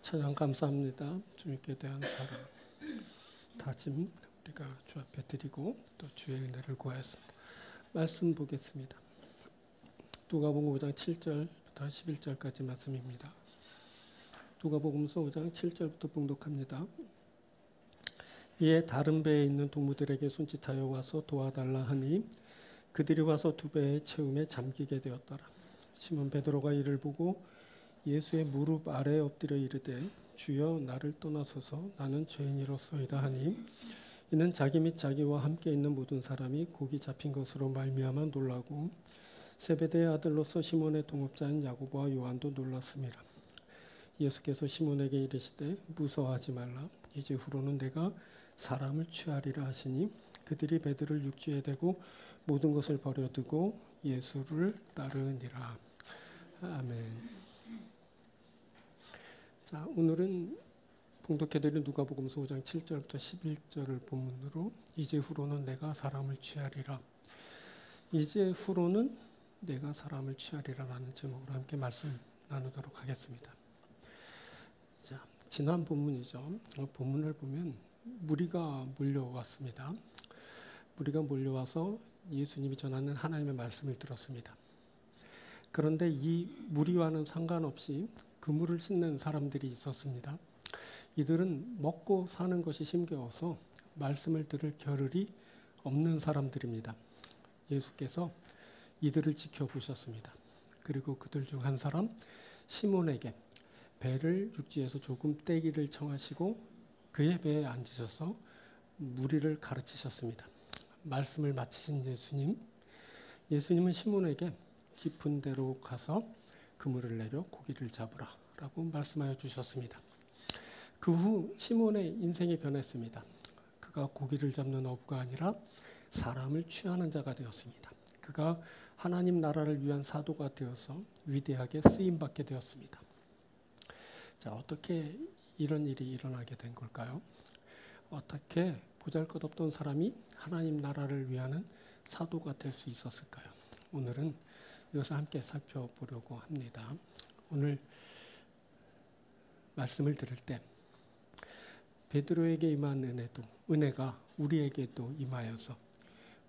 찬양 감사합니다. 주님께 대한 사랑, 다짐 우리가 주 앞에 드리고 또 주의 은혜를 구하였습니다. 말씀 보겠습니다. 누가복음 5장 7절부터 11절까지 말씀입니다. 누가복음서 5장 7절부터 봉독합니다. 이에 다른 배에 있는 동무들에게 손짓하여 와서 도와달라 하니 그들이 와서 두 배의 채움에 잠기게 되었더라. 시몬 베드로가 이를 보고 예수의 무릎 아래에 엎드려 이르되 주여 나를 떠나소서 나는 죄인이로소이다 하니 이는 자기 및 자기와 함께 있는 모든 사람이 곡이 잡힌 것으로 말미암아 놀라고 세베대의 아들로서 시몬의 동업자인 야고보와 요한도 놀랐음이라. 예수께서 시몬에게 이르시되 무서워하지 말라. 이제 후로는 내가 사람을 취하리라 하시니 그들이 베드로를 육지에 대고 모든 것을 버려두고 예수를 따르니라. 아멘. 자, 오늘은 봉독해드린 누가복음서 5장 7절부터 11절을 본문으로 이제 후로는 내가 사람을 취하리라. 이제 후로는 내가 사람을 취하리라라는 제목으로 함께 말씀 나누도록 하겠습니다. 자, 지난 본문이죠. 본문을 보면 무리가 몰려왔습니다. 무리가 몰려와서 예수님이 전하는 하나님의 말씀을 들었습니다. 그런데 이 무리와는 상관없이 그물을 싣는 사람들이 있었습니다. 이들은 먹고 사는 것이 힘겨워서 말씀을 들을 겨를이 없는 사람들입니다. 예수께서 이들을 지켜보셨습니다. 그리고 그들 중 한 사람 시몬에게 배를 육지에서 조금 떼기를 청하시고 그의 배에 앉으셔서 무리를 가르치셨습니다. 말씀을 마치신 예수님은 시몬에게 깊은 데로 가서 그물을 내려 고기를 잡으라 라고 말씀하여 주셨습니다. 그 후 시몬의 인생이 변했습니다. 그가 고기를 잡는 어부가 아니라 사람을 취하는 자가 되었습니다. 그가 하나님 나라를 위한 사도가 되어서 위대하게 쓰임받게 되었습니다. 자, 어떻게 이런 일이 일어나게 된 걸까요? 어떻게 보잘것없던 사람이 하나님 나라를 위하는 사도가 될 수 있었을까요? 오늘은 이것을 함께 살펴보려고 합니다. 오늘 말씀을 들을 때 베드로에게 임한 은혜가 우리에게도 임하여서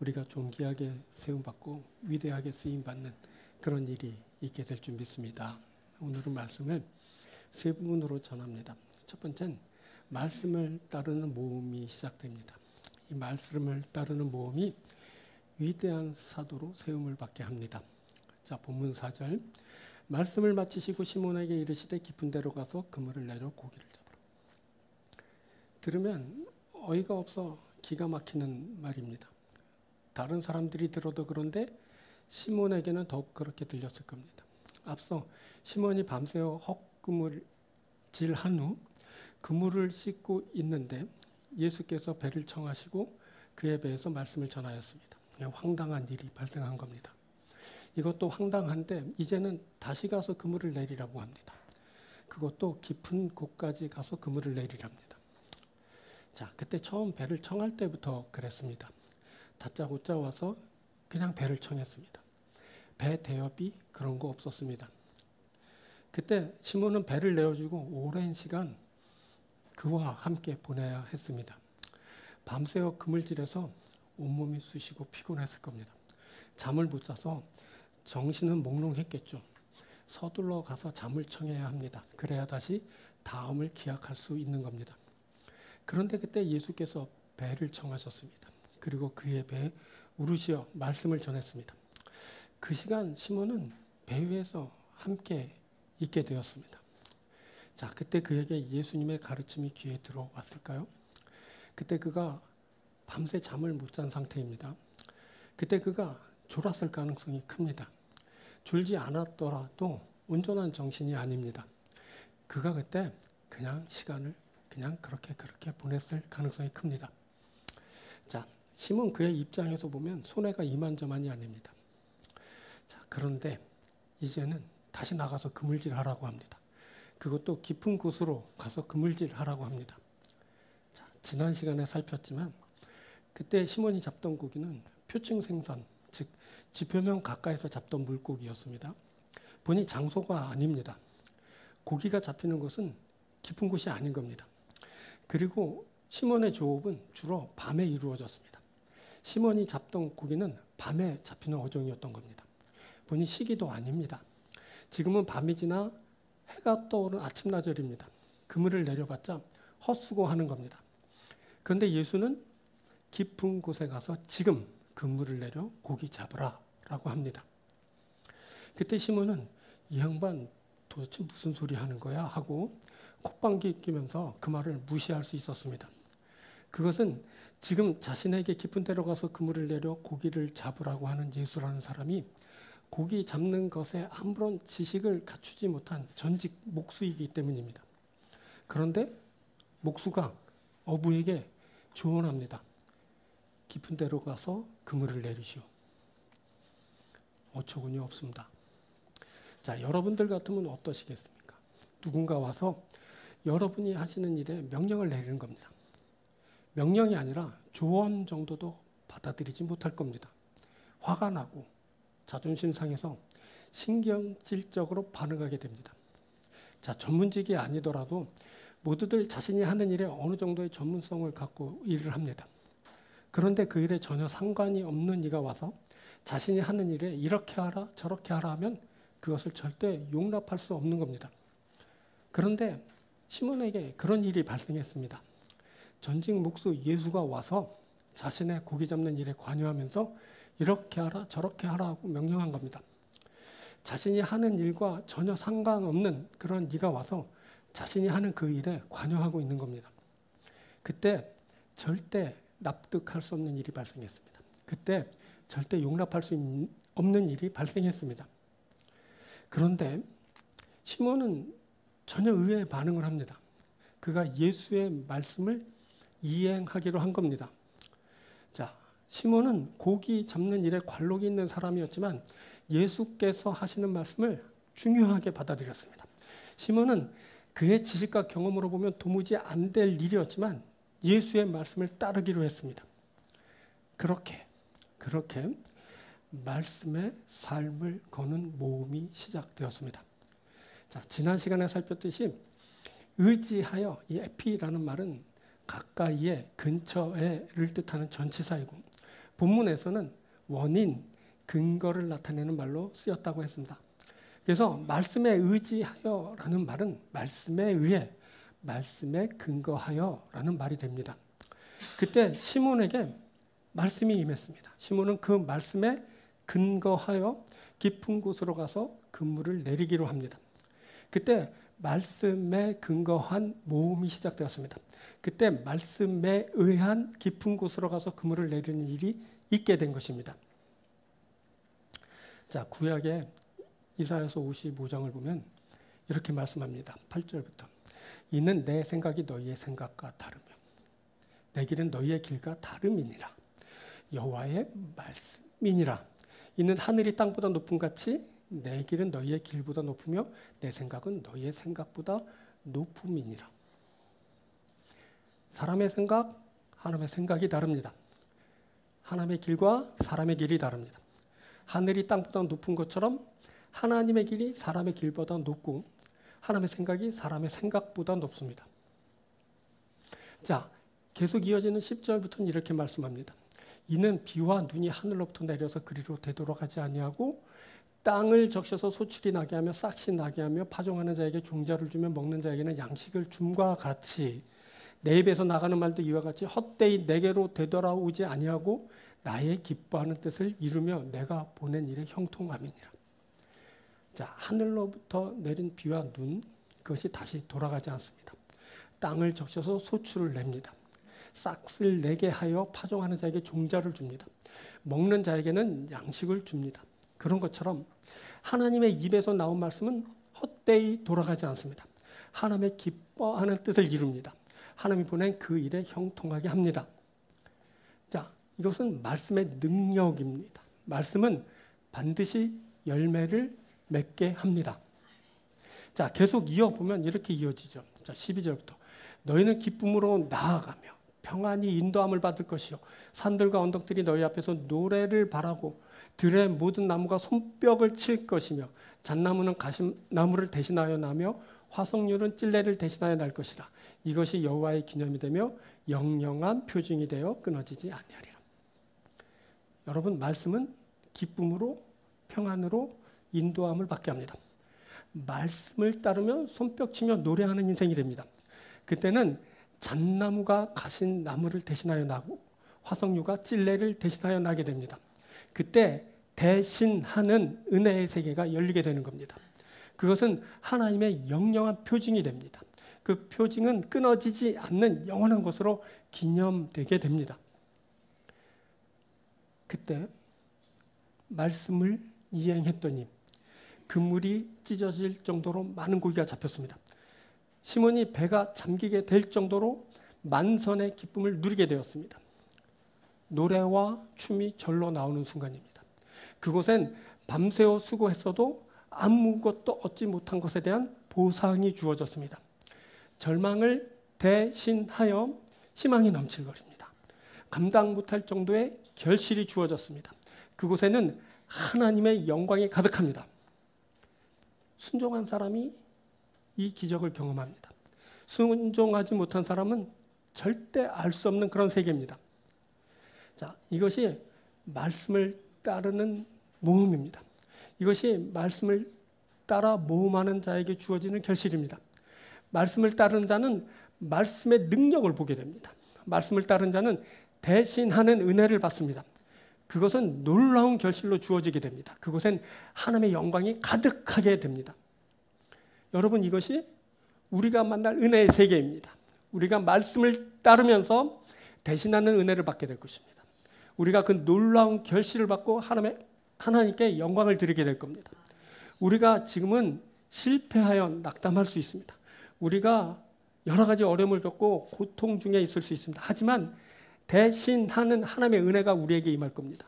우리가 존귀하게 세움받고 위대하게 쓰임받는 그런 일이 있게 될 줄 믿습니다. 오늘은 말씀을 세 부분으로 전합니다. 첫 번째는 말씀을 따르는 모험이 시작됩니다. 이 말씀을 따르는 모험이 위대한 사도로 세움을 받게 합니다. 자, 본문 4절. 말씀을 마치시고 시몬에게 이르시되 깊은 데로 가서 그물을 내려 고기를 잡으라. 들으면 어이가 없어 기가 막히는 말입니다. 다른 사람들이 들어도 그런데 시몬에게는 더욱 그렇게 들렸을 겁니다. 앞서 시몬이 밤새워 헛그물질한 후 그물을 씻고 있는데 예수께서 배를 청하시고 그의 배에서 말씀을 전하였습니다. 황당한 일이 발생한 겁니다. 이것도 황당한데 이제는 다시 가서 그물을 내리라고 합니다. 그것도 깊은 곳까지 가서 그물을 내리랍니다. 자, 그때 처음 배를 청할 때부터 그랬습니다. 다짜고짜 와서 그냥 배를 청했습니다. 배 대여비 그런 거 없었습니다. 그때 시몬은 배를 내어주고 오랜 시간 그와 함께 보내야 했습니다. 밤새워 그물질에서 온몸이 쑤시고 피곤했을 겁니다. 잠을 못 자서 정신은 몽롱했겠죠. 서둘러 가서 잠을 청해야 합니다. 그래야 다시 다음을 기약할 수 있는 겁니다. 그런데 그때 예수께서 배를 청하셨습니다. 그리고 그의 배에 오르시어 말씀을 전했습니다. 그 시간 시몬은 배 위에서 함께 있게 되었습니다. 자, 그때 그에게 예수님의 가르침이 귀에 들어왔을까요? 그때 그가 밤새 잠을 못 잔 상태입니다. 그때 그가 졸았을 가능성이 큽니다. 졸지 않았더라도 온전한 정신이 아닙니다. 그가 그때 그냥 시간을 그냥 그렇게 보냈을 가능성이 큽니다. 자, 시몬 그의 입장에서 보면 손해가 이만저만이 아닙니다. 자, 그런데 이제는 다시 나가서 그물질 하라고 합니다. 그것도 깊은 곳으로 가서 그물질 하라고 합니다. 자, 지난 시간에 살폈지만 그때 시몬이 잡던 고기는 표층 생선, 즉 지표면 가까이서 잡던 물고기였습니다. 보니 장소가 아닙니다. 고기가 잡히는 곳은 깊은 곳이 아닌 겁니다. 그리고 시몬의 조업은 주로 밤에 이루어졌습니다. 시몬이 잡던 고기는 밤에 잡히는 어종이었던 겁니다. 보니 시기도 아닙니다. 지금은 밤이 지나 해가 떠오른 아침나절입니다. 그물을 내려봤자 헛수고하는 겁니다. 그런데 예수는 깊은 곳에 가서 지금 그물을 내려 고기 잡으라 라고 합니다. 그때 시몬은 이 양반 도대체 무슨 소리 하는 거야 하고 콧방귀 끼면서 그 말을 무시할 수 있었습니다. 그것은 지금 자신에게 깊은 데로 가서 그물을 내려 고기를 잡으라고 하는 예수라는 사람이 고기 잡는 것에 아무런 지식을 갖추지 못한 전직 목수이기 때문입니다. 그런데 목수가 어부에게 조언합니다. 깊은 데로 가서 그물을 내리시오. 어처구니 없습니다. 자, 여러분들 같으면 어떠시겠습니까? 누군가 와서 여러분이 하시는 일에 명령을 내리는 겁니다. 명령이 아니라 조언 정도도 받아들이지 못할 겁니다. 화가 나고 자존심 상해서 신경질적으로 반응하게 됩니다. 자, 전문직이 아니더라도 모두들 자신이 하는 일에 어느 정도의 전문성을 갖고 일을 합니다. 그런데 그 일에 전혀 상관이 없는 이가 와서 자신이 하는 일에 이렇게 하라 저렇게 하라 하면 그것을 절대 용납할 수 없는 겁니다. 그런데 시몬에게 그런 일이 발생했습니다. 전직 목수 예수가 와서 자신의 고기 잡는 일에 관여하면서 이렇게 하라 저렇게 하라고 명령한 겁니다. 자신이 하는 일과 전혀 상관없는 그런 이가 와서 자신이 하는 그 일에 관여하고 있는 겁니다. 그때 절대 납득할 수 없는 일이 발생했습니다. 그때 절대 용납할 수 없는 일이 발생했습니다. 그런데 시몬은 전혀 의외의 반응을 합니다. 그가 예수의 말씀을 이행하기로 한 겁니다. 자, 시몬은 고기 잡는 일에 관록이 있는 사람이었지만 예수께서 하시는 말씀을 중요하게 받아들였습니다. 시몬은 그의 지식과 경험으로 보면 도무지 안 될 일이었지만 예수의 말씀을 따르기로 했습니다. 그렇게 말씀의 삶을 거는 모험이 시작되었습니다. 자, 지난 시간에 살폈듯이 의지하여, 이 에피라는 말은 가까이에, 근처에를 뜻하는 전치사이고 본문에서는 원인, 근거를 나타내는 말로 쓰였다고 했습니다. 그래서 말씀에 의지하여라는 말은 말씀에 의해, 말씀에 근거하여라는 말이 됩니다. 그때 시몬에게 말씀이 임했습니다. 시몬은 그 말씀에 근거하여 깊은 곳으로 가서 그물을 내리기로 합니다. 그때 말씀에 근거한 모험이 시작되었습니다. 그때 말씀에 의한 깊은 곳으로 가서 그물을 내리는 일이 있게 된 것입니다. 자, 구약의 이사야서 55장을 보면 이렇게 말씀합니다. 8절부터 이는 내 생각이 너희의 생각과 다르며 내 길은 너희의 길과 다름이니라. 여호와의 말씀이니라. 이는 하늘이 땅보다 높음 같이 내 길은 너희의 길보다 높으며 내 생각은 너희의 생각보다 높음이니라. 사람의 생각, 하나님의 생각이 다릅니다. 하나님의 길과 사람의 길이 다릅니다. 하늘이 땅보다 높은 것처럼 하나님의 길이 사람의 길보다 높고 하나님의 생각이 사람의 생각보다 높습니다. 자, 계속 이어지는 10절부터는 이렇게 말씀합니다. 이는 비와 눈이 하늘로부터 내려서 그리로 되돌아가지 아니하고 땅을 적셔서 소출이 나게 하며 싹이 나게 하며 파종하는 자에게 종자를 주며 먹는 자에게는 양식을 줌과 같이 내 입에서 나가는 말도 이와 같이 헛되이 내게로 되돌아오지 아니하고 나의 기뻐하는 뜻을 이루며 내가 보낸 일에 형통함이니라. 자, 하늘로부터 내린 비와 눈, 그것이 다시 돌아가지 않습니다. 땅을 적셔서 소출을 냅니다. 싹을 내게 하여 파종하는 자에게 종자를 줍니다. 먹는 자에게는 양식을 줍니다. 그런 것처럼 하나님의 입에서 나온 말씀은 헛되이 돌아가지 않습니다. 하나님의 기뻐하는 뜻을 이룹니다. 하나님이 보낸 그 일에 형통하게 합니다. 자, 이것은 말씀의 능력입니다. 말씀은 반드시 열매를 맺게 합니다. 자, 계속 이어보면 이렇게 이어지죠. 자, 12절부터 너희는 기쁨으로 나아가며 평안히 인도함을 받을 것이요 산들과 언덕들이 너희 앞에서 노래를 바라고 들의 모든 나무가 손뼉을 칠 것이며 잣나무는 가시나무를 대신하여 나며 화석률은 찔레를 대신하여 날 것이라. 이것이 여호와의 기념이 되며 영영한 표징이 되어 끊어지지 아니하리라. 여러분, 말씀은 기쁨으로 평안으로 인도함을 받게 합니다. 말씀을 따르면 손뼉치며 노래하는 인생이 됩니다. 그때는 잣나무가 가신 나무를 대신하여 나고 화석류가 찔레를 대신하여 나게 됩니다. 그때 대신하는 은혜의 세계가 열리게 되는 겁니다. 그것은 하나님의 영영한 표징이 됩니다. 그 표징은 끊어지지 않는 영원한 것으로 기념되게 됩니다. 그때 말씀을 이행했더니 그물이 찢어질 정도로 많은 고기가 잡혔습니다. 시몬이 배가 잠기게 될 정도로 만선의 기쁨을 누리게 되었습니다. 노래와 춤이 절로 나오는 순간입니다. 그곳엔 밤새워 수고했어도 아무것도 얻지 못한 것에 대한 보상이 주어졌습니다. 절망을 대신하여 희망이 넘칠거립니다. 감당 못할 정도의 결실이 주어졌습니다. 그곳에는 하나님의 영광이 가득합니다. 순종한 사람이 이 기적을 경험합니다. 순종하지 못한 사람은 절대 알 수 없는 그런 세계입니다. 자, 이것이 말씀을 따르는 모험입니다. 이것이 말씀을 따라 모험하는 자에게 주어지는 결실입니다. 말씀을 따르는 자는 말씀의 능력을 보게 됩니다. 말씀을 따르는 자는 대신하는 은혜를 받습니다. 그것은 놀라운 결실로 주어지게 됩니다. 그것엔 하나님의 영광이 가득하게 됩니다. 여러분, 이것이 우리가 만날 은혜의 세계입니다. 우리가 말씀을 따르면서 대신하는 은혜를 받게 될 것입니다. 우리가 그 놀라운 결실을 받고 하나님께 영광을 드리게 될 겁니다. 우리가 지금은 실패하여 낙담할 수 있습니다. 우리가 여러 가지 어려움을 겪고 고통 중에 있을 수 있습니다. 하지만 대신하는 하나님의 은혜가 우리에게 임할 겁니다.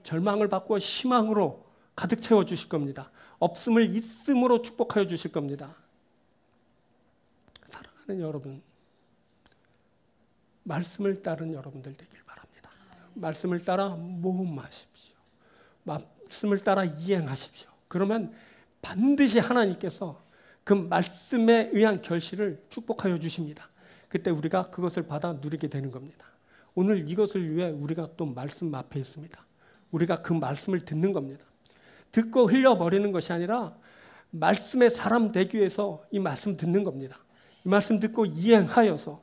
절망을 받고 희망으로 가득 채워주실 겁니다. 없음을 있음으로 축복하여 주실 겁니다. 사랑하는 여러분, 말씀을 따른 여러분들 되길 바랍니다. 말씀을 따라 모험하십시오. 말씀을 따라 이행하십시오. 그러면 반드시 하나님께서 그 말씀에 의한 결실을 축복하여 주십니다. 그때 우리가 그것을 받아 누리게 되는 겁니다. 오늘 이것을 위해 우리가 또 말씀 앞에 있습니다. 우리가 그 말씀을 듣는 겁니다. 듣고 흘려버리는 것이 아니라 말씀의 사람 되기 위해서 이 말씀 듣는 겁니다. 이 말씀 듣고 이행하여서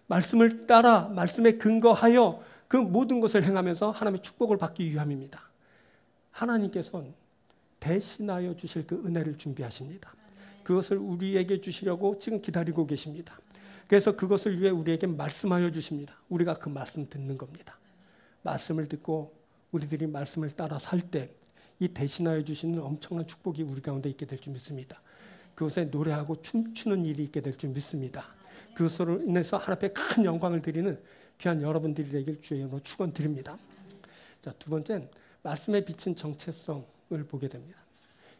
말씀을 따라 말씀에 근거하여 그 모든 것을 행하면서 하나님의 축복을 받기 위함입니다. 하나님께서는 대신하여 주실 그 은혜를 준비하십니다. 그것을 우리에게 주시려고 지금 기다리고 계십니다. 그래서 그것을 위해 우리에게 말씀하여 주십니다. 우리가 그 말씀 듣는 겁니다. 말씀을 듣고 우리들이 말씀을 따라 살 때 이 대신하여 주시는 엄청난 축복이 우리 가운데 있게 될 줄 믿습니다. 그것에 노래하고 춤추는 일이 있게 될 줄 믿습니다. 그것으로 인해서 하나님 앞에 큰 영광을 드리는 귀한 여러분들이 되길 주의 이름으로 축원드립니다. 자, 두 번째는 말씀에 비친 정체성을 보게 됩니다.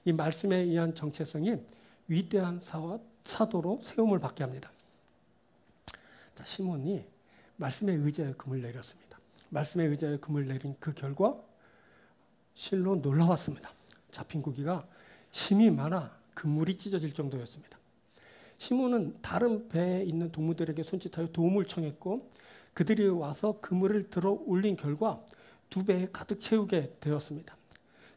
이 말씀에 의한 정체성이 위대한 사도로 세움을 받게 합니다. 자, 시몬이 말씀에 의지하여 금을 내렸습니다. 말씀에 의지하여 금을 내린 그 결과 실로 놀라웠습니다. 잡힌 고기가 힘이 많아 그물이 찢어질 정도였습니다. 시몬은 다른 배에 있는 동무들에게 손짓하여 도움을 청했고 그들이 와서 그물을 들어 올린 결과 2배에 가득 채우게 되었습니다.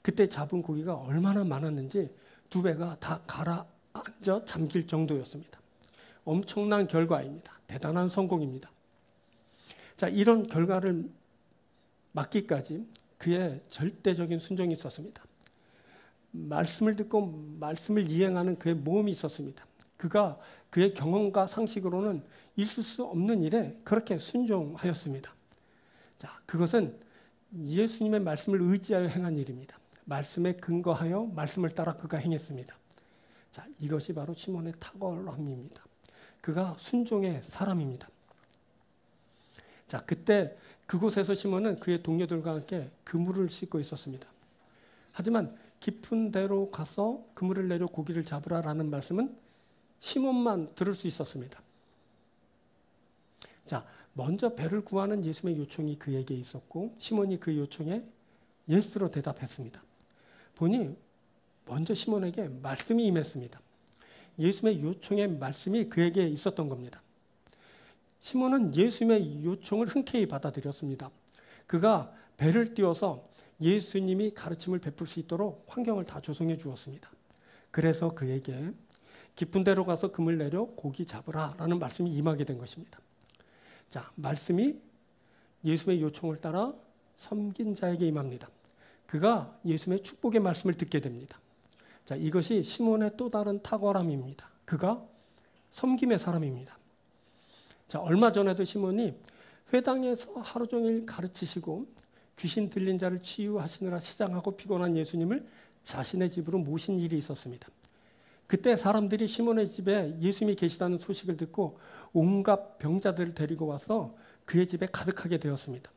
그때 잡은 고기가 얼마나 많았는지 2배가 다 가라앉아 잠길 정도였습니다. 엄청난 결과입니다. 대단한 성공입니다. 자, 이런 결과를 맞기까지 그의 절대적인 순종이 있었습니다. 말씀을 듣고 말씀을 이행하는 그의 모험이 있었습니다. 그가 그의 경험과 상식으로는 있을 수 없는 일에 그렇게 순종하였습니다. 자, 그것은 예수님의 말씀을 의지하여 행한 일입니다. 말씀에 근거하여 말씀을 따라 그가 행했습니다. 자, 이것이 바로 시몬의 탁월함입니다. 그가 순종의 사람입니다. 자, 그때 그곳에서 시몬은 그의 동료들과 함께 그물을 싣고 있었습니다. 하지만 깊은 데로 가서 그물을 내려 고기를 잡으라라는 말씀은 시몬만 들을 수 있었습니다. 자, 먼저 배를 구하는 예수님의 요청이 그에게 있었고 시몬이 그 요청에 예스로 대답했습니다. 보니 먼저 시몬에게 말씀이 임했습니다. 예수님의 요청의 말씀이 그에게 있었던 겁니다. 시몬은 예수님의 요청을 흔쾌히 받아들였습니다. 그가 배를 띄워서 예수님이 가르침을 베풀 수 있도록 환경을 다 조성해 주었습니다. 그래서 그에게 깊은 데로 가서 금을 내려 고기 잡으라 라는 말씀이 임하게 된 것입니다. 자, 말씀이 예수님의 요청을 따라 섬긴 자에게 임합니다. 그가 예수님의 축복의 말씀을 듣게 됩니다. 자, 이것이 시몬의 또 다른 탁월함입니다. 그가 섬김의 사람입니다. 자, 얼마 전에도 시몬이 회당에서 하루 종일 가르치시고 귀신 들린 자를 치유하시느라 시장하고 피곤한 예수님을 자신의 집으로 모신 일이 있었습니다. 그때 사람들이 시몬의 집에 예수님이 계시다는 소식을 듣고 온갖 병자들을 데리고 와서 그의 집에 가득하게 되었습니다.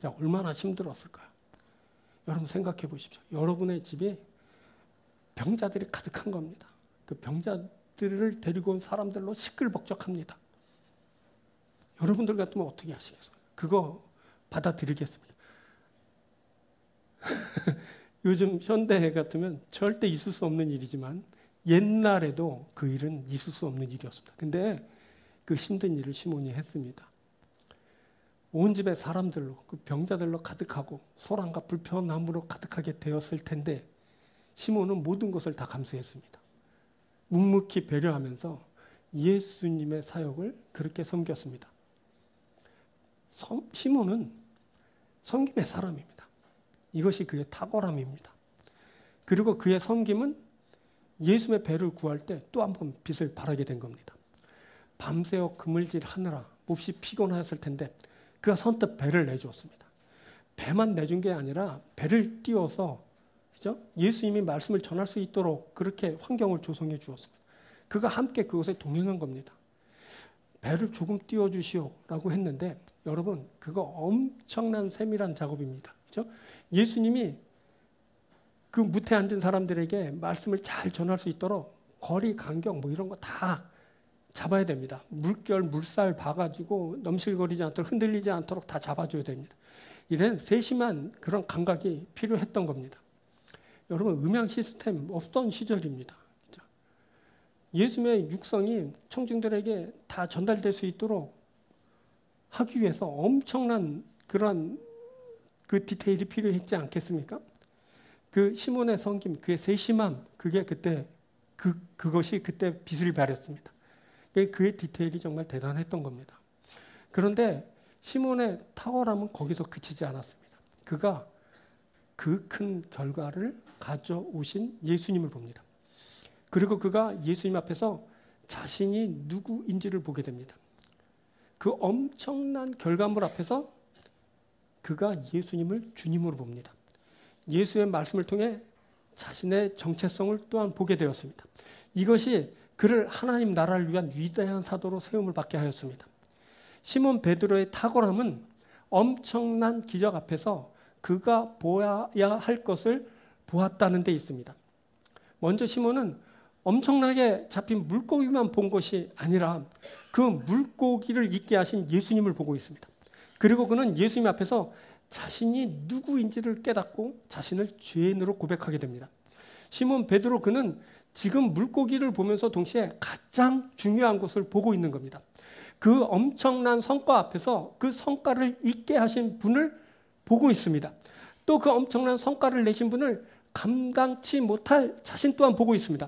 자, 얼마나 힘들었을까요? 여러분 생각해 보십시오. 여러분의 집에 병자들이 가득한 겁니다. 그 병자들을 데리고 온 사람들로 시끌벅적합니다. 여러분들 같으면 어떻게 하시겠어요? 그거 받아들이겠습니까? 요즘 현대 같으면 절대 있을 수 없는 일이지만 옛날에도 그 일은 있을 수 없는 일이었습니다. 근데 그 힘든 일을 시몬이 했습니다. 온 집에 사람들로, 그 병자들로 가득하고 소란과 불편함으로 가득하게 되었을 텐데 시몬은 모든 것을 다 감수했습니다. 묵묵히 배려하면서 예수님의 사역을 그렇게 섬겼습니다. 시몬은 섬김의 사람입니다. 이것이 그의 탁월함입니다. 그리고 그의 섬김은 예수님의 배를 구할 때 또 한 번 빛을 발하게 된 겁니다. 밤새워 그물질 하느라 몹시 피곤하였을 텐데 그가 선뜻 배를 내주었습니다. 배만 내준 게 아니라 배를 띄워서 그죠? 예수님이 말씀을 전할 수 있도록 그렇게 환경을 조성해 주었습니다. 그가 함께 그곳에 동행한 겁니다. 배를 조금 띄워주시오라고 했는데 여러분 그거 엄청난 세밀한 작업입니다. 그렇죠? 예수님이 그 무태 앉은 사람들에게 말씀을 잘 전할 수 있도록 거리 간격 뭐 이런 거 다 잡아야 됩니다. 물결 물살 봐가지고 넘실거리지 않도록 흔들리지 않도록 다 잡아줘야 됩니다. 이런 세심한 그런 감각이 필요했던 겁니다. 여러분 음향 시스템 없던 시절입니다. 예수님의 육성이 청중들에게 다 전달될 수 있도록 하기 위해서 엄청난 그런 그 디테일이 필요했지 않겠습니까? 그 시몬의 섬김, 그의 세심함, 그게 그때 그것이 그때 빛을 발했습니다. 그의 디테일이 정말 대단했던 겁니다. 그런데 시몬의 탁월함은 거기서 그치지 않았습니다. 그가 그 큰 결과를 가져오신 예수님을 봅니다. 그리고 그가 예수님 앞에서 자신이 누구인지를 보게 됩니다. 그 엄청난 결과물 앞에서 그가 예수님을 주님으로 봅니다. 예수의 말씀을 통해 자신의 정체성을 또한 보게 되었습니다. 이것이 그를 하나님 나라를 위한 위대한 사도로 세움을 받게 하였습니다. 시몬 베드로의 탁월함은 엄청난 기적 앞에서 그가 보아야 할 것을 보았다는 데 있습니다. 먼저 시몬은 엄청나게 잡힌 물고기만 본 것이 아니라 그 물고기를 있게 하신 예수님을 보고 있습니다. 그리고 그는 예수님 앞에서 자신이 누구인지를 깨닫고 자신을 죄인으로 고백하게 됩니다. 시몬 베드로 그는 지금 물고기를 보면서 동시에 가장 중요한 것을 보고 있는 겁니다. 그 엄청난 성과 앞에서 그 성과를 있게 하신 분을 보고 있습니다. 또 그 엄청난 성과를 내신 분을 감당치 못할 자신 또한 보고 있습니다.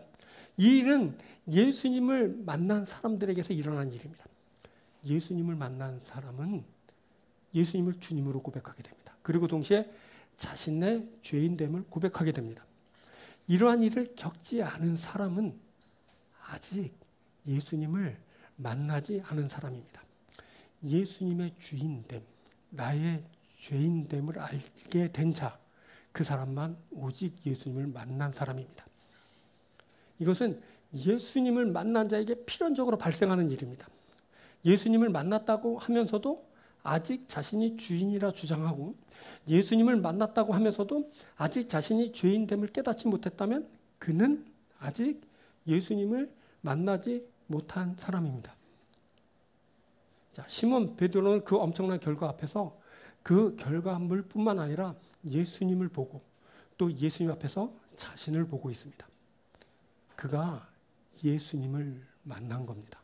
이 일은 예수님을 만난 사람들에게서 일어난 일입니다. 예수님을 만난 사람은 예수님을 주님으로 고백하게 됩니다. 그리고 동시에 자신의 죄인됨을 고백하게 됩니다. 이러한 일을 겪지 않은 사람은 아직 예수님을 만나지 않은 사람입니다. 예수님의 주인됨, 나의 죄인됨을 알게 된 자, 그 사람만 오직 예수님을 만난 사람입니다. 이것은 예수님을 만난 자에게 필연적으로 발생하는 일입니다. 예수님을 만났다고 하면서도 아직 자신이 주인이라 주장하고 예수님을 만났다고 하면서도 아직 자신이 죄인됨을 깨닫지 못했다면 그는 아직 예수님을 만나지 못한 사람입니다. 자, 시몬 베드로는 그 엄청난 결과 앞에서 그 결과물뿐만 아니라 예수님을 보고 또 예수님 앞에서 자신을 보고 있습니다. 그가 예수님을 만난 겁니다.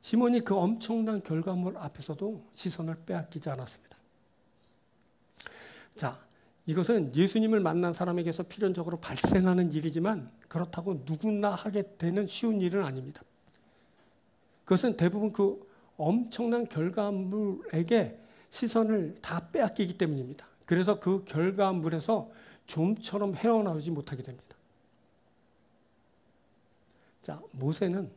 시몬이 그 엄청난 결과물 앞에서도 시선을 빼앗기지 않았습니다. 자, 이것은 예수님을 만난 사람에게서 필연적으로 발생하는 일이지만 그렇다고 누구나 하게 되는 쉬운 일은 아닙니다. 그것은 대부분 그 엄청난 결과물에게 시선을 다 빼앗기기 때문입니다. 그래서 그 결과물에서 좀처럼 헤어나오지 못하게 됩니다. 자, 모세는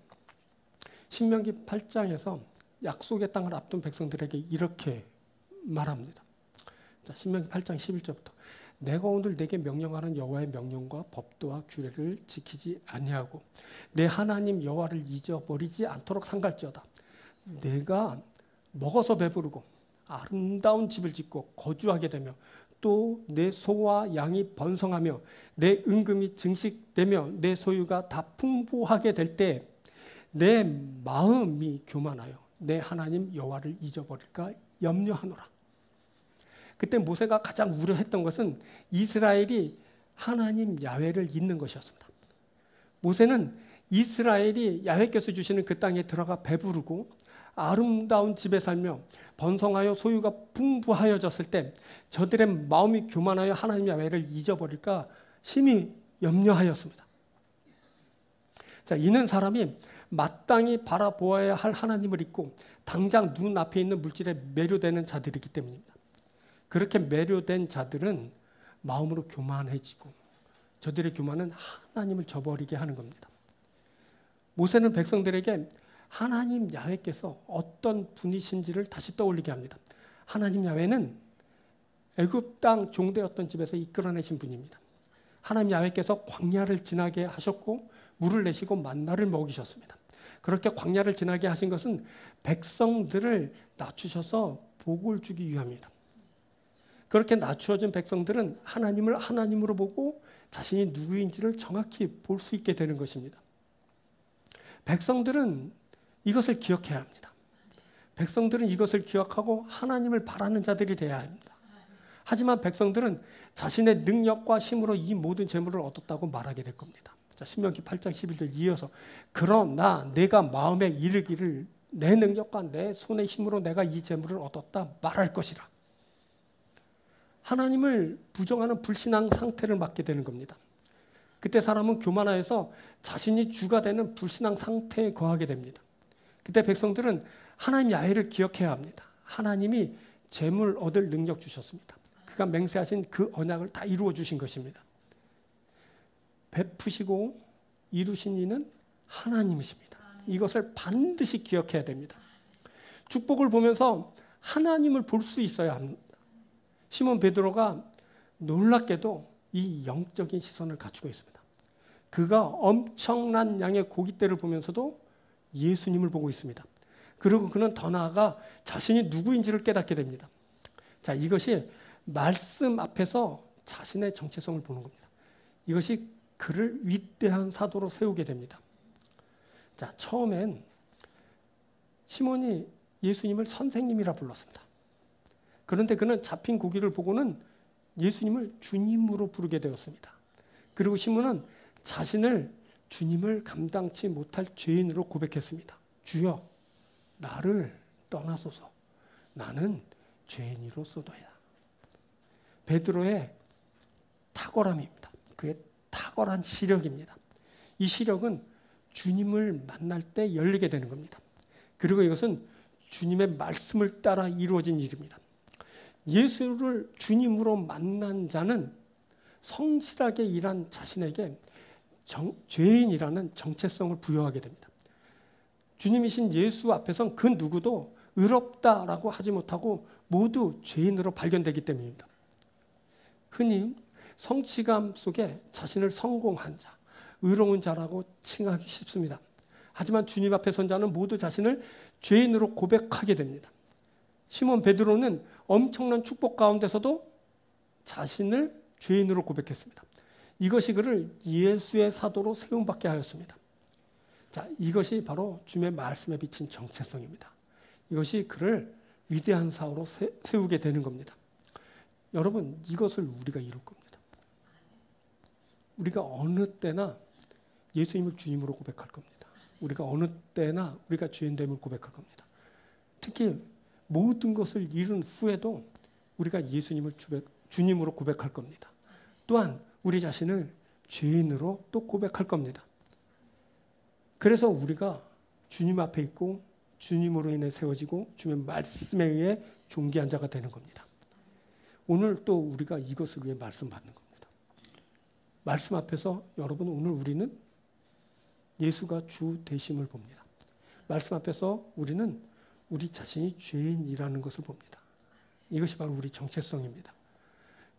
신명기 8장에서 약속의 땅을 앞둔 백성들에게 이렇게 말합니다. 자, 신명기 8장 11절부터 내가 오늘 내게 명령하는 여호와의 명령과 법도와 규례를 지키지 아니하고 내 하나님 여호와를 잊어버리지 않도록 삼갈지어다. 내가 먹어서 배부르고 아름다운 집을 짓고 거주하게 되며 또 내 소와 양이 번성하며 내 은금이 증식되며 내 소유가 다 풍부하게 될 때 내 마음이 교만하여 내 하나님 여호와를 잊어버릴까 염려하노라. 그때 모세가 가장 우려했던 것은 이스라엘이 하나님 야훼를 잊는 것이었습니다. 모세는 이스라엘이 야훼께서 주시는 그 땅에 들어가 배부르고 아름다운 집에 살며 번성하여 소유가 풍부하여졌을 때 저들의 마음이 교만하여 하나님 야훼를 잊어버릴까 심히 염려하였습니다. 자, 이는 사람이 마땅히 바라보아야 할 하나님을 잊고 당장 눈앞에 있는 물질에 매료되는 자들이기 때문입니다. 그렇게 매료된 자들은 마음으로 교만해지고 저들의 교만은 하나님을 저버리게 하는 겁니다. 모세는 백성들에게 하나님 야훼께서 어떤 분이신지를 다시 떠올리게 합니다. 하나님 야훼는 애굽 땅 종되었던 집에서 이끌어내신 분입니다. 하나님 야훼께서 광야를 지나게 하셨고 물을 내시고 만나를 먹이셨습니다. 그렇게 광야를 지나게 하신 것은 백성들을 낮추셔서 복을 주기 위함입니다. 그렇게 낮추어진 백성들은 하나님을 하나님으로 보고 자신이 누구인지를 정확히 볼 수 있게 되는 것입니다. 백성들은 이것을 기억해야 합니다. 백성들은 이것을 기억하고 하나님을 바라는 자들이 되어야 합니다. 하지만 백성들은 자신의 능력과 힘으로 이 모든 재물을 얻었다고 말하게 될 겁니다. 자, 신명기 8장 11절 이어서 그러나 내가 마음에 이르기를 내 능력과 내 손의 힘으로 내가 이 재물을 얻었다 말할 것이라. 하나님을 부정하는 불신앙 상태를 맞게 되는 겁니다. 그때 사람은 교만하여서 자신이 주가 되는 불신앙 상태에 거하게 됩니다. 그때 백성들은 하나님 야훼를 기억해야 합니다. 하나님이 재물 얻을 능력 주셨습니다. 그가 맹세하신 그 언약을 다 이루어 주신 것입니다. 베푸시고 이루신 이는 하나님이십니다. 이것을 반드시 기억해야 됩니다. 축복을 보면서 하나님을 볼 수 있어야 합니다. 시몬 베드로가 놀랍게도 이 영적인 시선을 갖추고 있습니다. 그가 엄청난 양의 고깃대를 보면서도 예수님을 보고 있습니다. 그리고 그는 더 나아가 자신이 누구인지를 깨닫게 됩니다. 자, 이것이 말씀 앞에서 자신의 정체성을 보는 겁니다. 이것이 그를 위대한 사도로 세우게 됩니다. 자, 처음엔 시몬이 예수님을 선생님이라 불렀습니다. 그런데 그는 잡힌 고기를 보고는 예수님을 주님으로 부르게 되었습니다. 그리고 시몬은 자신을 주님을 감당치 못할 죄인으로 고백했습니다. 주여, 나를 떠나소서. 나는 죄인이로소도다. 베드로의 탁월함입니다. 그의 탁월한 시력입니다. 이 시력은 주님을 만날 때 열리게 되는 겁니다. 그리고 이것은 주님의 말씀을 따라 이루어진 일입니다. 예수를 주님으로 만난 자는 성실하게 일한 자신에게 죄인이라는 정체성을 부여하게 됩니다. 주님이신 예수 앞에선 그 누구도 의롭다라고 하지 못하고 모두 죄인으로 발견되기 때문입니다. 흔히 성취감 속에 자신을 성공한 자, 의로운 자라고 칭하기 쉽습니다. 하지만 주님 앞에 선 자는 모두 자신을 죄인으로 고백하게 됩니다. 시몬 베드로는 엄청난 축복 가운데서도 자신을 죄인으로 고백했습니다. 이것이 그를 예수의 사도로 세움받게 하였습니다. 자, 이것이 바로 주님의 말씀에 비친 정체성입니다. 이것이 그를 위대한 사도로 세우게 되는 겁니다. 여러분, 이것을 우리가 이룰 겁니다. 우리가 어느 때나 예수님을 주님으로 고백할 겁니다. 우리가 어느 때나 우리가 주인됨을 고백할 겁니다. 특히 모든 것을 잃은 후에도 우리가 예수님을 주님으로 고백할 겁니다. 또한 우리 자신을 죄인으로 또 고백할 겁니다. 그래서 우리가 주님 앞에 있고 주님으로 인해 세워지고 주님의 말씀에 의해 존귀한 자가 되는 겁니다. 오늘 또 우리가 이것을 위해 말씀 받는 겁니다. 말씀 앞에서 여러분 오늘 우리는 예수가 주 되심을 봅니다. 말씀 앞에서 우리는 우리 자신이 죄인이라는 것을 봅니다. 이것이 바로 우리 정체성입니다.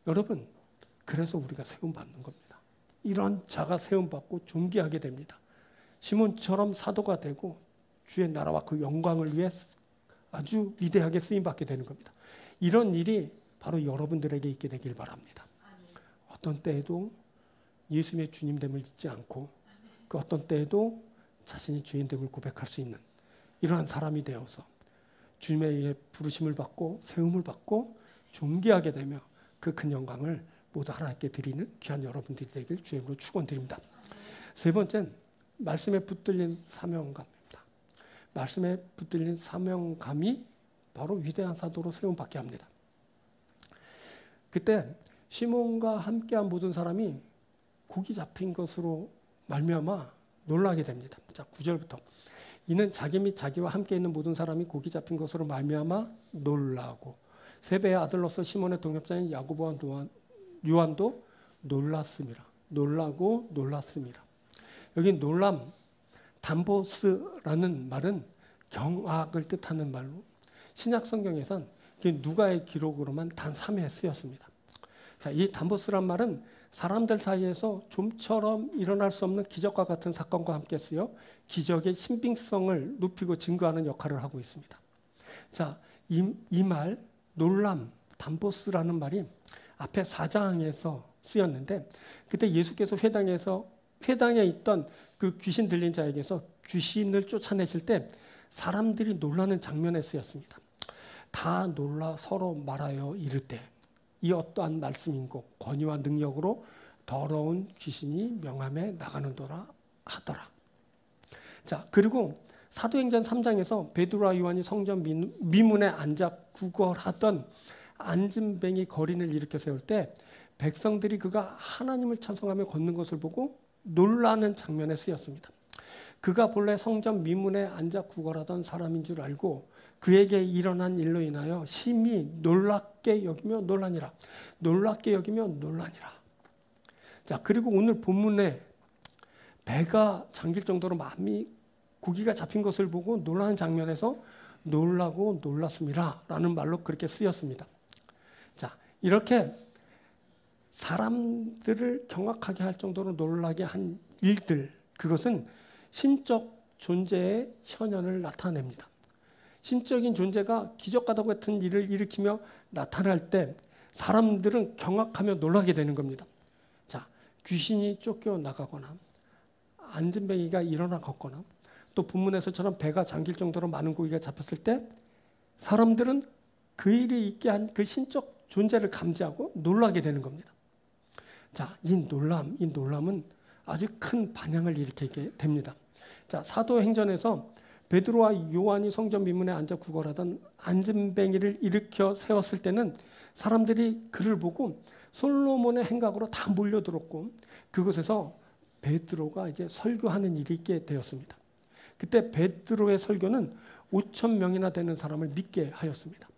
여러분, 그래서 우리가 세움받는 겁니다. 이런 자가 세움받고 존귀하게 됩니다. 시몬처럼 사도가 되고 주의 나라와 그 영광을 위해 아주 위대하게 쓰임받게 되는 겁니다. 이런 일이 바로 여러분들에게 있게 되길 바랍니다. 어떤 때에도 예수님의 주님됨을 잊지 않고 그 어떤 때에도 자신이 죄인됨을 고백할 수 있는 이러한 사람이 되어서 주님에 의해 부르심을 받고 세움을 받고 존귀하게 되며 그 큰 영광을 모두 하나님께 드리는 귀한 여러분들이 되길 주님으로 축원드립니다. 세 번째는 말씀에 붙들린 사명감입니다. 말씀에 붙들린 사명감이 바로 위대한 사도로 세움받게 합니다. 그때 시몬과 함께한 모든 사람이 고기 잡힌 것으로 말미암아 놀라게 됩니다. 자, 9절부터 이는 자기 및 자기와 함께 있는 모든 사람이 고기 잡힌 것으로 말미암아 놀라고 세배의 아들로서 시몬의 동역자인 야고보와 요한도 놀랐습니다. 놀라고 놀랐습니다. 여기 놀람, 담보스라는 말은 경악을 뜻하는 말로 신약 성경에선 누가의 기록으로만 단 3회 쓰였습니다. 자, 이 담보스란 말은 사람들 사이에서 좀처럼 일어날 수 없는 기적과 같은 사건과 함께 쓰여 기적의 신빙성을 높이고 증거하는 역할을 하고 있습니다. 자, 이 말 놀람, 담보스라는 말이 앞에 4장에서 쓰였는데 그때 예수께서 회당에 있던 그 귀신 들린 자에게서 귀신을 쫓아내실 때 사람들이 놀라는 장면에 쓰였습니다. 다 놀라 서로 말하여 이를 때 이 어떠한 말씀인고 권위와 능력으로 더러운 귀신이 명함에 나가는도라 하더라. 자, 그리고 사도행전 3장에서 베드로와 요한이 성전 미문에 앉아 구걸하던 안진뱅이 거린을 일으켜 세울 때 백성들이 그가 하나님을 찬송하며 걷는 것을 보고 놀라는 장면에 쓰였습니다. 그가 본래 성전 미문에 앉아 구걸하던 사람인 줄 알고 그에게 일어난 일로 인하여 심히 놀랍게 여기며 놀라니라. 놀랍게 여기며 놀라니라. 자, 그리고 오늘 본문에 배가 잠길 정도로 많이 고기가 잡힌 것을 보고 놀라는 장면에서 놀라고 놀랐습니다 라는 말로 그렇게 쓰였습니다. 자, 이렇게 사람들을 경악하게 할 정도로 놀라게 한 일들, 그것은 신적 존재의 현현을 나타냅니다. 신적인 존재가 기적과도 같은 일을 일으키며 나타날 때 사람들은 경악하며 놀라게 되는 겁니다. 자, 귀신이 쫓겨나가거나 안진뱅이가 일어나 걷거나 또 본문에서처럼 배가 잠길 정도로 많은 고기가 잡혔을 때 사람들은 그 일이 있게 한 그 신적 존재를 감지하고 놀라게 되는 겁니다. 자, 이 놀람은 아주 큰 반향을 일으키게 됩니다. 자, 사도행전에서 베드로와 요한이 성전 미문에 앉아 구걸하던 안진뱅이를 일으켜 세웠을 때는 사람들이 그를 보고 솔로몬의 행각으로 다 몰려들었고 그곳에서 베드로가 이제 설교하는 일이 있게 되었습니다. 그때 베드로의 설교는 5,000명이나 되는 사람을 믿게 하였습니다.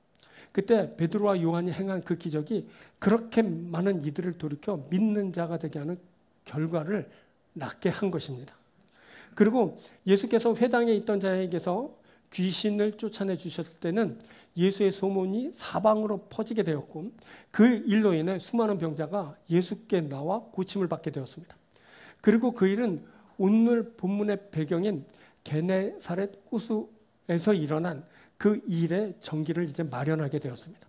그때 베드로와 요한이 행한 그 기적이 그렇게 많은 이들을 돌이켜 믿는 자가 되게 하는 결과를 낳게 한 것입니다. 그리고 예수께서 회당에 있던 자에게서 귀신을 쫓아내 주셨을 때는 예수의 소문이 사방으로 퍼지게 되었고 그 일로 인해 수많은 병자가 예수께 나와 고침을 받게 되었습니다. 그리고 그 일은 오늘 본문의 배경인 게네사렛 호수에서 일어난 그 일의 전기를 이제 마련하게 되었습니다.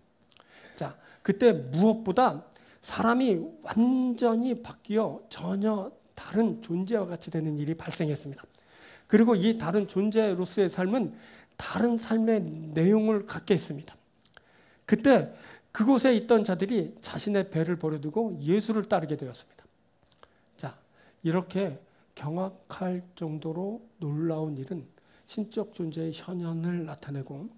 자, 그때 무엇보다 사람이 완전히 바뀌어 전혀 다른 존재와 같이 되는 일이 발생했습니다. 그리고 이 다른 존재로서의 삶은 다른 삶의 내용을 갖게 했습니다. 그때 그곳에 있던 자들이 자신의 배를 버려두고 예수를 따르게 되었습니다. 자, 이렇게 경악할 정도로 놀라운 일은 신적 존재의 현현을 나타내고,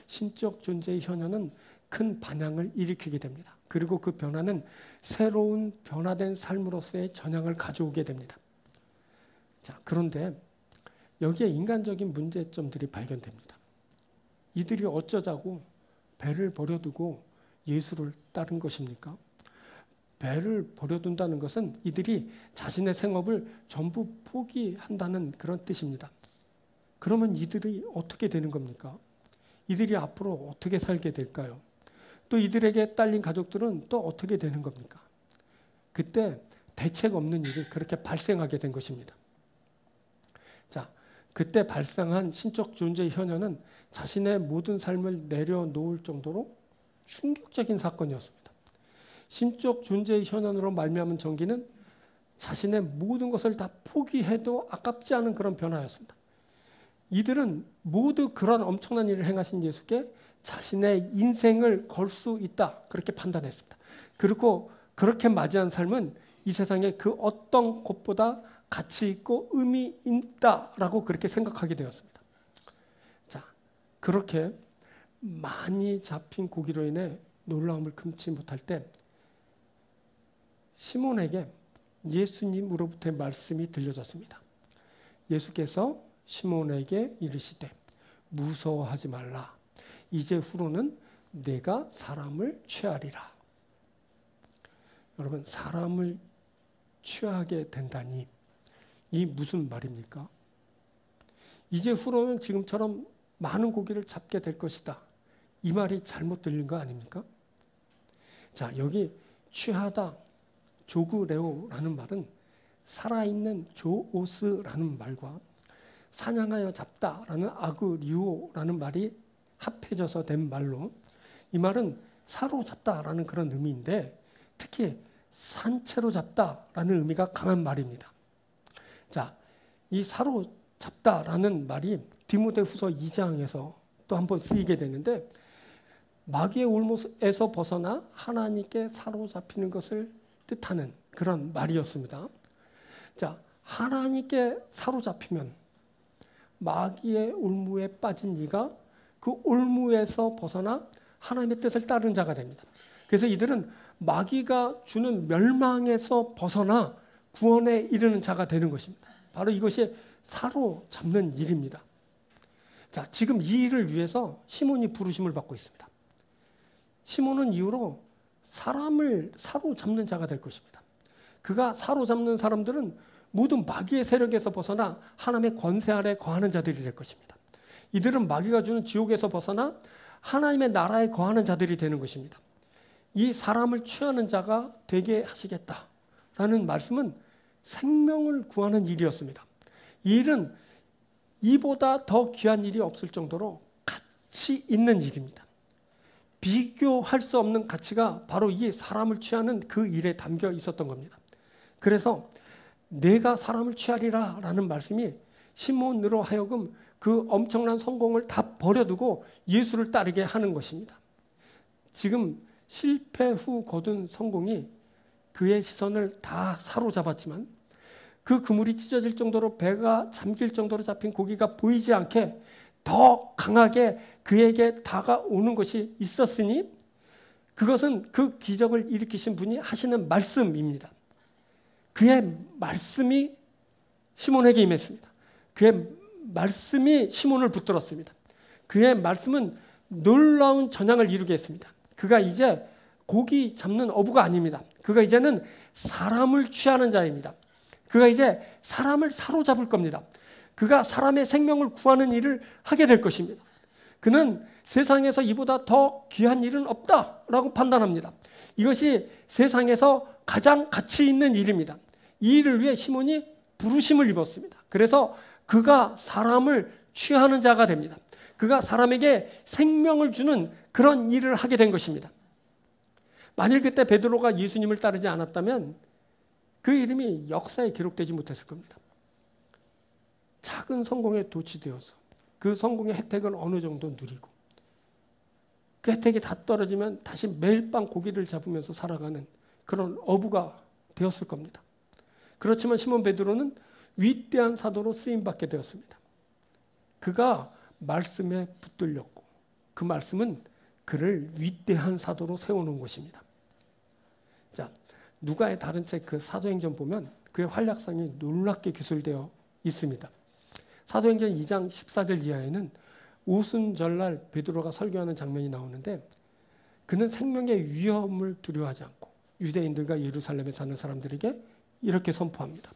신적 존재의 현현은 큰 반향을 일으키게 됩니다. 그리고 그 변화는 새로운 변화된 삶으로서의 전향을 가져오게 됩니다. 자, 그런데 여기에 인간적인 문제점들이 발견됩니다. 이들이 어쩌자고 배를 버려두고 예수를 따른 것입니까? 배를 버려둔다는 것은 이들이 자신의 생업을 전부 포기한다는 그런 뜻입니다. 그러면 이들이 어떻게 되는 겁니까? 이들이 앞으로 어떻게 살게 될까요? 또 이들에게 딸린 가족들은 또 어떻게 되는 겁니까? 그때 대책 없는 일이 그렇게 발생하게 된 것입니다. 자, 그때 발생한 신적 존재의 현현은 자신의 모든 삶을 내려놓을 정도로 충격적인 사건이었습니다. 신적 존재의 현현으로 말미암은 전기는 자신의 모든 것을 다 포기해도 아깝지 않은 그런 변화였습니다. 이들은 모두 그런 엄청난 일을 행하신 예수께 자신의 인생을 걸 수 있다, 그렇게 판단했습니다. 그리고 그렇게 맞이한 삶은 이 세상에 그 어떤 것보다 가치 있고 의미 있다라고 그렇게 생각하게 되었습니다. 자, 그렇게 많이 잡힌 고기로 인해 놀라움을 금치 못할 때 시몬에게 예수님으로부터의 말씀이 들려졌습니다. 예수께서 시몬에게 이르시되 무서워하지 말라. 이제 후로는 내가 사람을 취하리라. 여러분, 사람을 취하게 된다니 이 무슨 말입니까? 이제 후로는 지금처럼 많은 고기를 잡게 될 것이다. 이 말이 잘못 들린 거 아닙니까? 자, 여기 취하다, 조그레오라는 말은 살아있는 조오스라는 말과 사냥하여 잡다라는 아그리오라는 말이 합해져서 된 말로, 이 말은 사로잡다라는 그런 의미인데 특히 산채로 잡다라는 의미가 강한 말입니다. 자, 이 사로잡다라는 말이 디모데후서 2장에서 또 한번 쓰이게 되는데, 마귀의 올무에서 벗어나 하나님께 사로잡히는 것을 뜻하는 그런 말이었습니다. 자, 하나님께 사로잡히면 마귀의 올무에 빠진 이가 그 올무에서 벗어나 하나님의 뜻을 따르는 자가 됩니다. 그래서 이들은 마귀가 주는 멸망에서 벗어나 구원에 이르는 자가 되는 것입니다. 바로 이것이 사로잡는 일입니다. 자, 지금 이 일을 위해서 시몬이 부르심을 받고 있습니다. 시몬은 이후로 사람을 사로잡는 자가 될 것입니다. 그가 사로잡는 사람들은 모든 마귀의 세력에서 벗어나 하나님의 권세 아래 거하는 자들이 될 것입니다. 이들은 마귀가 주는 지옥에서 벗어나 하나님의 나라에 거하는 자들이 되는 것입니다. 이 사람을 취하는 자가 되게 하시겠다라는 말씀은 생명을 구하는 일이었습니다. 이 일은 이보다 더 귀한 일이 없을 정도로 가치 있는 일입니다. 비교할 수 없는 가치가 바로 이 사람을 취하는 그 일에 담겨 있었던 겁니다. 그래서 내가 사람을 취하리라 라는 말씀이 시몬으로 하여금 그 엄청난 성공을 다 버려두고 예수를 따르게 하는 것입니다. 지금 실패 후 거둔 성공이 그의 시선을 다 사로잡았지만 그 그물이 찢어질 정도로 배가 잠길 정도로 잡힌 고기가 보이지 않게 더 강하게 그에게 다가오는 것이 있었으니 그것은 그 기적을 일으키신 분이 하시는 말씀입니다. 그의 말씀이 시몬에게 임했습니다. 그의 말씀이 시몬을 붙들었습니다. 그의 말씀은 놀라운 전향을 이루게 했습니다. 그가 이제 고기 잡는 어부가 아닙니다. 그가 이제는 사람을 취하는 자입니다. 그가 이제 사람을 사로잡을 겁니다. 그가 사람의 생명을 구하는 일을 하게 될 것입니다. 그는 세상에서 이보다 더 귀한 일은 없다라고 판단합니다. 이것이 세상에서 가장 가치 있는 일입니다. 이 일을 위해 시몬이 부르심을 입었습니다. 그래서 그가 사람을 취하는 자가 됩니다. 그가 사람에게 생명을 주는 그런 일을 하게 된 것입니다. 만일 그때 베드로가 예수님을 따르지 않았다면 그 이름이 역사에 기록되지 못했을 겁니다. 작은 성공에 도취되어서 그 성공의 혜택을 어느 정도 누리고 그 혜택이 다 떨어지면 다시 매일 밤 고기를 잡으면서 살아가는 그런 어부가 되었을 겁니다. 그렇지만 시몬 베드로는 위대한 사도로 쓰임받게 되었습니다. 그가 말씀에 붙들렸고 그 말씀은 그를 위대한 사도로 세우는 것입니다. 자, 누가의 다른 책 그 사도행전 보면 그의 활약상이 놀랍게 기술되어 있습니다. 사도행전 2장 14절 이하에는 오순절날 베드로가 설교하는 장면이 나오는데 그는 생명의 위험을 두려워하지 않고 유대인들과 예루살렘에 사는 사람들에게 이렇게 선포합니다.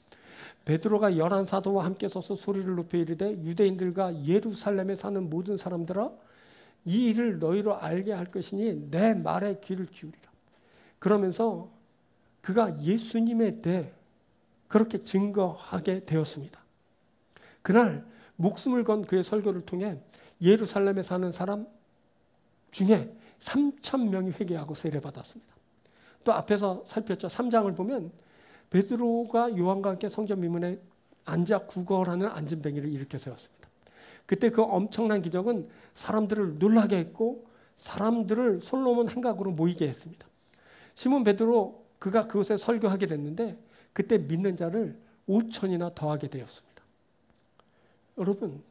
베드로가 열한 사도와 함께 서서 소리를 높여 이르되 유대인들과 예루살렘에 사는 모든 사람들아 이 일을 너희로 알게 할 것이니 내 말에 귀를 기울이라. 그러면서 그가 예수님에 대해 그렇게 증거하게 되었습니다. 그날 목숨을 건 그의 설교를 통해 예루살렘에 사는 사람 중에 3,000명이 회개하고 세례받았습니다. 또 앞에서 살폈죠. 3장을 보면 베드로가 요한과 함께 성전 미문에 앉아 구걸하는 안진뱅이를 일으켜 세웠습니다. 그때 그 엄청난 기적은 사람들을 놀라게 했고 사람들을 솔로몬 행각으로 모이게 했습니다. 시몬 베드로 그가 그곳에 설교하게 됐는데 그때 믿는 자를 5,000이나 더하게 되었습니다. 여러분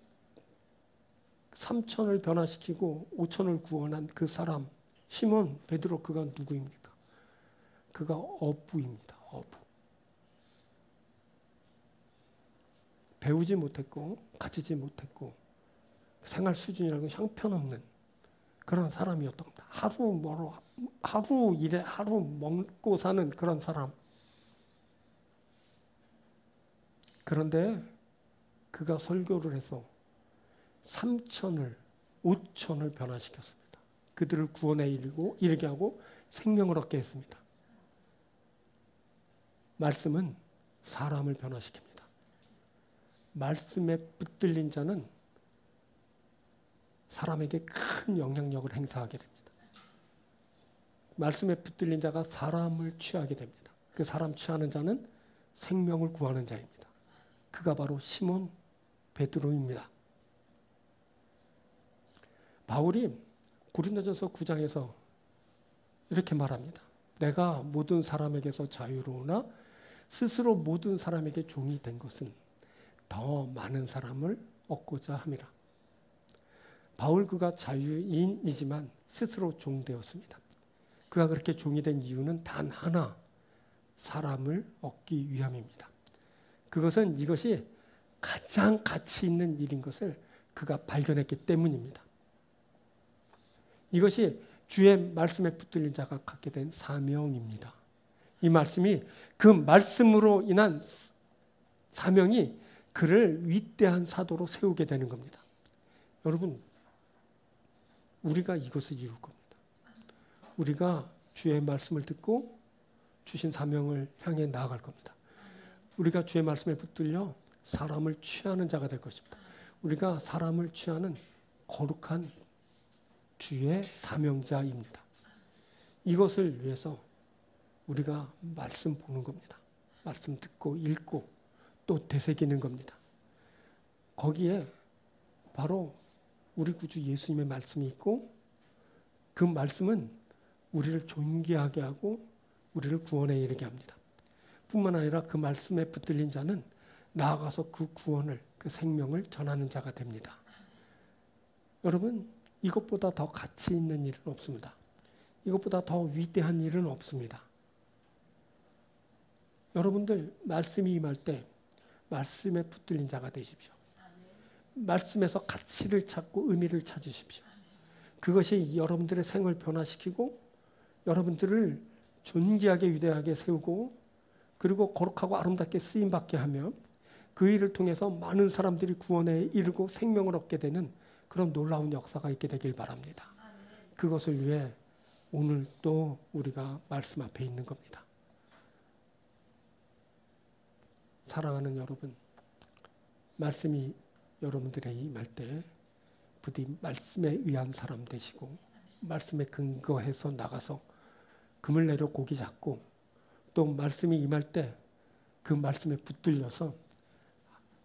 3,000을 변화시키고 5,000을 구원한 그 사람 시몬 베드로 그가 누구입니까? 그가 어부입니다. 어부. 배우지 못했고 가지지 못했고 생활 수준이라고 형편없는 그런 사람이었던 겁니다. 하루 일에 하루 먹고 사는 그런 사람. 그런데 그가 설교를 해서 3,000을 5,000을 변화시켰습니다. 그들을 구원에 이르게 하고 생명을 얻게 했습니다. 말씀은 사람을 변화시킵니다. 말씀에 붙들린 자는 사람에게 큰 영향력을 행사하게 됩니다. 말씀에 붙들린 자가 사람을 취하게 됩니다. 그 사람 취하는 자는 생명을 구하는 자입니다. 그가 바로 시몬 베드로입니다. 바울이 고린도전서 9장에서 이렇게 말합니다. 내가 모든 사람에게서 자유로우나 스스로 모든 사람에게 종이 된 것은 더 많은 사람을 얻고자 함이라. 바울 그가 자유인이지만 스스로 종되었습니다. 그가 그렇게 종이 된 이유는 단 하나, 사람을 얻기 위함입니다. 그것은 이것이 가장 가치 있는 일인 것을 그가 발견했기 때문입니다. 이것이 주의 말씀에 붙들린 자가 갖게 된 사명입니다. 이 말씀이 그 말씀으로 인한 사명이 그를 위대한 사도로 세우게 되는 겁니다. 여러분, 우리가 이것을 이룰 겁니다. 우리가 주의 말씀을 듣고 주신 사명을 향해 나아갈 겁니다. 우리가 주의 말씀에 붙들려 사람을 취하는 자가 될 것입니다. 우리가 사람을 취하는 거룩한 주의 사명자입니다. 이것을 위해서 우리가 말씀 보는 겁니다. 말씀 듣고 읽고 또 되새기는 겁니다. 거기에 바로 우리 구주 예수님의 말씀이 있고 그 말씀은 우리를 존귀하게 하고 우리를 구원에 이르게 합니다. 뿐만 아니라 그 말씀에 붙들린 자는 나아가서 그 구원을, 그 생명을 전하는 자가 됩니다. 여러분, 이것보다 더 가치 있는 일은 없습니다. 이것보다 더 위대한 일은 없습니다. 여러분들 말씀이 임할 때 말씀에 붙들린 자가 되십시오. 말씀에서 가치를 찾고 의미를 찾으십시오. 그것이 여러분들의 생을 변화시키고 여러분들을 존귀하게 위대하게 세우고 그리고 거룩하고 아름답게 쓰임받게 하며 그 일을 통해서 많은 사람들이 구원에 이르고 생명을 얻게 되는 그런 놀라운 역사가 있게 되길 바랍니다. 그것을 위해 오늘 또 우리가 말씀 앞에 있는 겁니다. 사랑하는 여러분, 말씀이 여러분들의 임할 때 부디 말씀에 의한 사람 되시고 말씀에 근거해서 나가서 금을 내려 고기 잡고 또 말씀이 임할 때 그 말씀에 붙들려서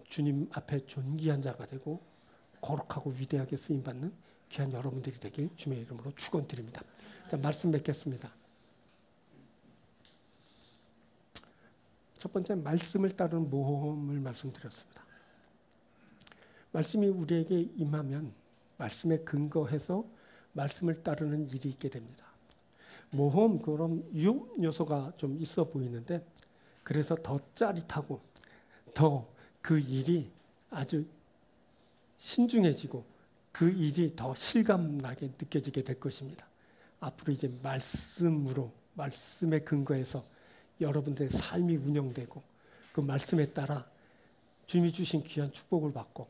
주님 앞에 존귀한 자가 되고 거룩하고 위대하게 쓰임받는 귀한 여러분들이 되길 주님의 이름으로 축원드립니다. 자, 말씀 맺겠습니다. 첫 번째 말씀을 따르는 모험을 말씀드렸습니다. 말씀이 우리에게 임하면 말씀에 근거해서 말씀을 따르는 일이 있게 됩니다. 모험, 그럼 유혹 요소가 좀 있어 보이는데 그래서 더 짜릿하고 더 그 일이 아주 신중해지고 그 일이 더 실감나게 느껴지게 될 것입니다. 앞으로 이제 말씀으로, 말씀에 근거해서 여러분들의 삶이 운영되고 그 말씀에 따라 주님이 주신 귀한 축복을 받고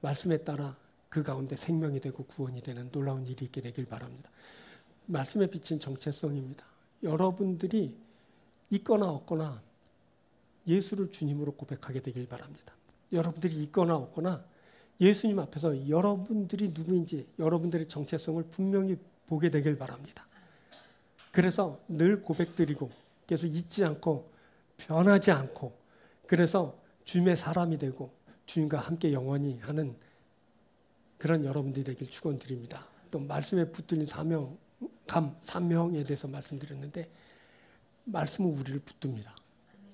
말씀에 따라 그 가운데 생명이 되고 구원이 되는 놀라운 일이 있게 되길 바랍니다. 말씀에 비친 정체성입니다. 여러분들이 있거나 없거나 예수를 주님으로 고백하게 되길 바랍니다. 여러분들이 있거나 없거나 예수님 앞에서 여러분들이 누구인지 여러분들의 정체성을 분명히 보게 되길 바랍니다. 그래서 늘 고백드리고 그래서 잊지 않고 변하지 않고 그래서 주님의 사람이 되고 주님과 함께 영원히 하는 그런 여러분들이 되길 축원드립니다. 또 말씀에 붙들린 사명에 대해서 말씀드렸는데 말씀은 우리를 붙듭니다.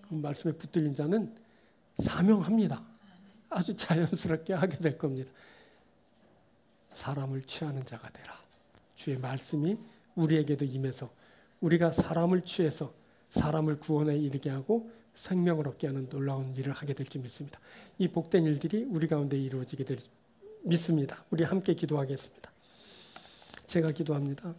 말씀에 붙들린 자는 사명합니다. 아주 자연스럽게 하게 될 겁니다. 사람을 취하는 자가 되라. 주의 말씀이 우리에게도 임해서 우리가 사람을 취해서 사람을 구원에 이르게 하고 생명을 얻게 하는 놀라운 일을 하게 될 줄 믿습니다. 이 복된 일들이 우리 가운데 이루어지게 될 믿습니다. 우리 함께 기도하겠습니다. 제가 기도합니다.